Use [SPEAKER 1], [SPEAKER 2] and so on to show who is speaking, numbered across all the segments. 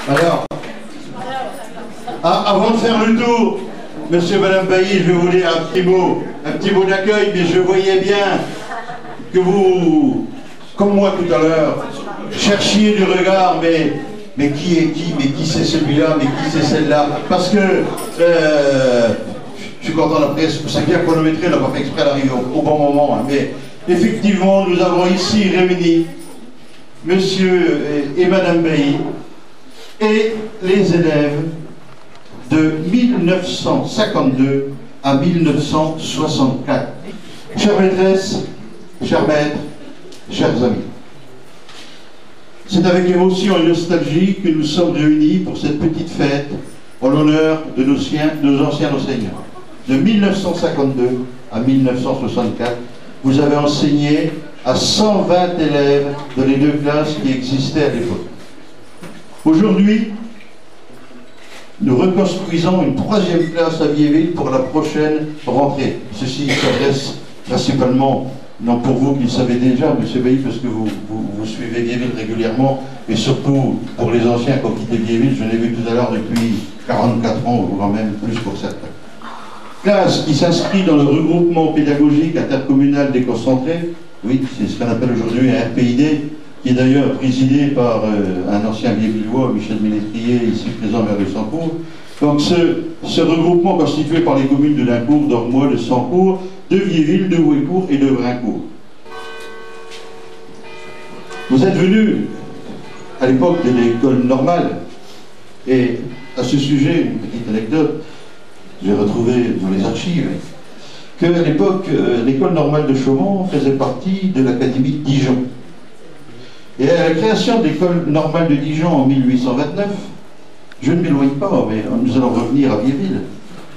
[SPEAKER 1] Alors, avant de faire le tour, monsieur et madame Bailly, je vais vous dire un petit mot d'accueil, mais je voyais bien que vous, comme moi tout à l'heure, cherchiez du regard, mais qui est qui, mais qui c'est celui-là, mais qui c'est celle-là, parce que je suis content d'après, c'est bien chronométré, on n'a pas fait exprès d'arriver au bon moment, hein, mais effectivement, nous avons ici réuni monsieur et madame Bailly et les élèves de 1952 à 1964. Chères maîtresses, chers maîtres, chers amis, c'est avec émotion et nostalgie que nous sommes réunis pour cette petite fête en l'honneur de nos anciens enseignants. De 1952 à 1964, vous avez enseigné à 120 élèves de les deux classes qui existaient à l'époque. Aujourd'hui, nous reconstruisons une 3e classe à Viéville pour la prochaine rentrée. Ceci s'adresse principalement, non pour vous qui le savez déjà, monsieur Bailly, parce que vous suivez Viéville régulièrement, et surtout pour les anciens qui ont quitté Viéville, je l'ai vu tout à l'heure depuis 44 ans, ou même plus pour certains. Classe qui s'inscrit dans le regroupement pédagogique intercommunal déconcentré, oui, c'est ce qu'on appelle aujourd'hui un RPID, qui est d'ailleurs présidé par un ancien Viévillois, Michel Ménétrier, ici présent maire de Sancourt. Donc ce regroupement constitué par les communes de Lincourt, d'Ormois, de Sancourt, de Viéville, de Houécourt et de Brincourt. Vous êtes venus à l'époque de l'école normale, et à ce sujet, une petite anecdote, j'ai retrouvé dans les archives, qu'à l'époque, l'école normale de Chaumont faisait partie de l'académie de Dijon. Et à la création de l'école normale de Dijon en 1829, je ne m'éloigne pas, mais nous allons revenir à Viéville,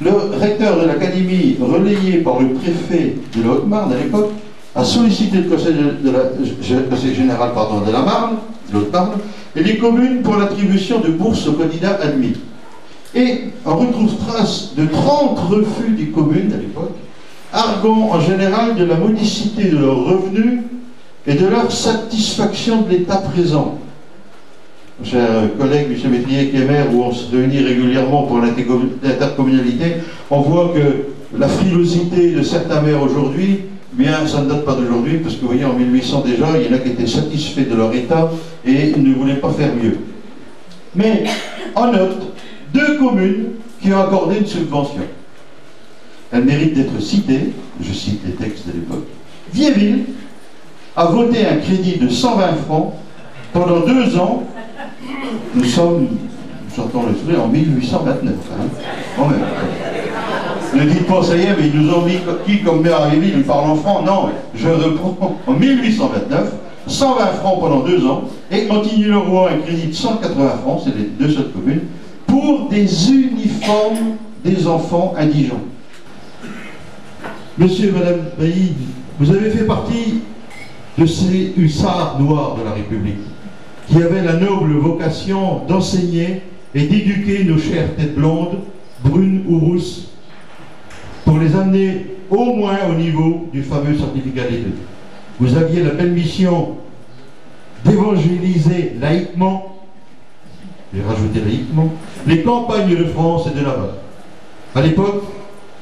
[SPEAKER 1] le recteur de l'académie, relayé par le préfet de la Haute-Marne à l'époque, a sollicité le conseil général de la Marne, de Haute-Marne, et les communes pour l'attribution de bourses aux candidats admis. Et on retrouve trace de 30 refus des communes à l'époque, arguant en général de la modicité de leurs revenus et de leur satisfaction de l'état présent. Cher collègue M. Métrier qui est maire, où on se réunit régulièrement pour l'intercommunalité, on voit que la frilosité de certains maires aujourd'hui, bien ça ne date pas d'aujourd'hui, parce que vous voyez en 1800 déjà, il y en a qui étaient satisfaits de leur état et ne voulaient pas faire mieux. Mais on note 2 communes qui ont accordé une subvention. Elles méritent d'être citées, je cite les textes de l'époque. Viéville a voté un crédit de 120 francs pendant 2 ans. Nous sommes, j'entends le sourire, en 1829. Hein, quand même. Ne dites pas ça y est, mais ils nous ont mis qui comme maire à Viéville, ils parlent en francs. Non, je reprends en 1829, 120 francs pendant 2 ans, et continueront un crédit de 180 francs, c'est les 2 seules communes, pour des uniformes des enfants indigents. Monsieur et madame Bailly, vous avez fait partie de ces hussards noirs de la République, qui avaient la noble vocation d'enseigner et d'éduquer nos chères têtes blondes, brunes ou rousses, pour les amener au moins au niveau du fameux certificat d'études. Vous aviez la belle mission d'évangéliser laïquement, j'ai rajouté laïquement, les campagnes de France et de là-bas. À l'époque,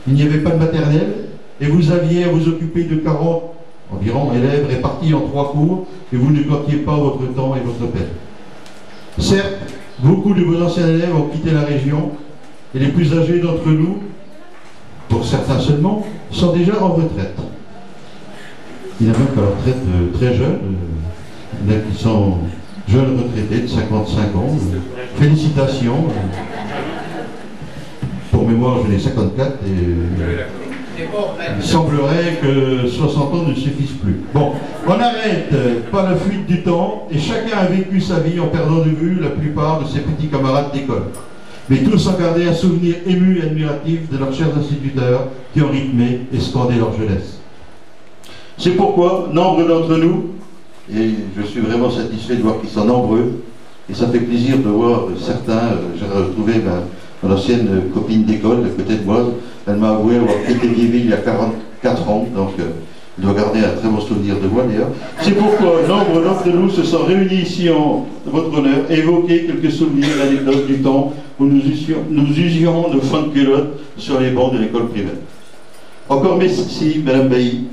[SPEAKER 1] il n'y avait pas de maternelle, et vous aviez à vous occuper de 40 environ élèves répartis en 3 cours, et vous ne comptiez pas votre temps et votre peine. Certes, beaucoup de vos anciens élèves ont quitté la région, et les plus âgés d'entre nous, pour certains seulement, sont déjà en retraite. Il y en a même qu'à la retraite très jeunes, il y en a qui sont jeunes retraités de 55 ans. Félicitations. Pour mémoire, je n'ai 54 et il semblerait que 60 ans ne suffisent plus. Bon, on arrête pas la fuite du temps et chacun a vécu sa vie en perdant de vue la plupart de ses petits camarades d'école. Mais tous ont gardé un souvenir ému et admiratif de leurs chers instituteurs qui ont rythmé et scandé leur jeunesse. C'est pourquoi, nombre d'entre nous, et je suis vraiment satisfait de voir qu'ils sont nombreux, et ça fait plaisir de voir certains, j'ai retrouvé mon ancienne copine d'école, à côté de moi, elle m'a avoué avoir quitté Viéville il y a 44 ans, donc Il doit garder un très bon souvenir de moi d'ailleurs. C'est pourquoi nombre de nous se sont réunis ici en votre honneur et évoquer quelques souvenirs et anecdotes du temps où nous usions de fin de culotte sur les bancs de l'école primaire. Encore merci, Madame Bailly,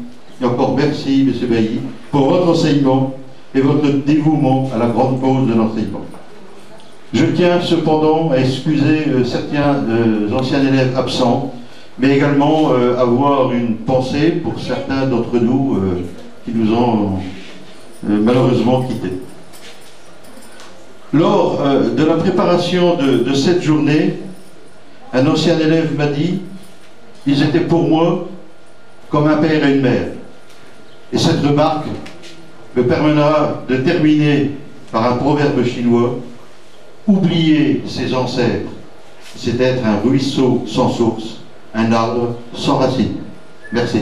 [SPEAKER 1] et encore merci, Monsieur Bailly, pour votre enseignement et votre dévouement à la grande cause de l'enseignement. Je tiens cependant à excuser certains anciens élèves absents, mais également avoir une pensée pour certains d'entre nous qui nous ont malheureusement quittés. Lors de la préparation de cette journée, un ancien élève m'a dit « Ils étaient pour moi comme un père et une mère ». Et cette remarque me permettra de terminer par un proverbe chinois « Oublier ses ancêtres, c'est être un ruisseau sans source, un arbre sans racines ». Merci.